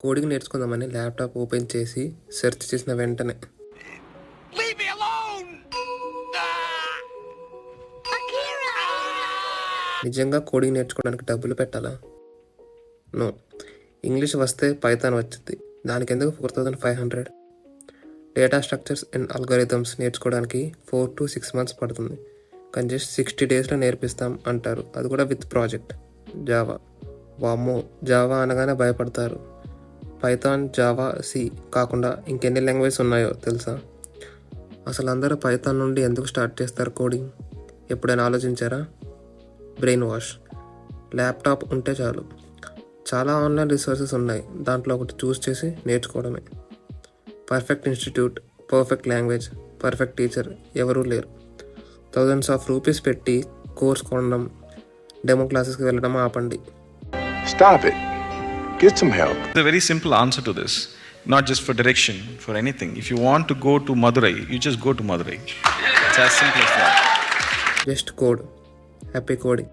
Coding నేర్చుకుందామని laptop open చేసి search చేసిన వెంటనే నిజంగా కోడింగ్ నేర్చుకోవడానికి డబ్బులు పెట్టాలా? నో. ఇంగ్లీష్ వస్తే పైథాన్ వచ్చింది, దానికి ఎందుకు 4500? డేటా స్ట్రక్చర్స్ అండ్ అల్గోరిథమ్స్ నేర్చుకోవడానికి 4 to 6 months పడుతుంది, కానీ జస్ట్ 60 daysలో నేర్పిస్తాం అంటారు, అది కూడా విత్ ప్రాజెక్ట్. జావా, వామ్మో, జావా అనగానే భయపడతారు. పైథాన్, జావా, సి కాకుండా ఇంకెన్ని లాంగ్వేజెస్ ఉన్నాయో తెలుసా? అసలు అందరూ పైథాన్ నుండి ఎందుకు స్టార్ట్ చేస్తారు కోడింగ్? ఎప్పుడైనా ఆలోచించారా? Brain wash. ల్యాప్టాప్ ఉంటే చాలు, చాలా ఆన్లైన్ రిసోర్సెస్ ఉన్నాయి, దాంట్లో ఒకటి చూస్ చేసి నేర్చుకోవడమే. Perfect institute, perfect language, perfect teacher ఎవరూ లేరు. థౌజండ్స్ ఆఫ్ రూపీస్ పెట్టి కోర్స్ కొనడం, డెమో క్లాసెస్కి వెళ్ళడం ఆపండి. Stop it. Get some help. There's a very simple answer to this, not just for direction, for anything. If you want to go to Madurai, you just go to Madurai. It's as simple as that. Just code. Happy coding.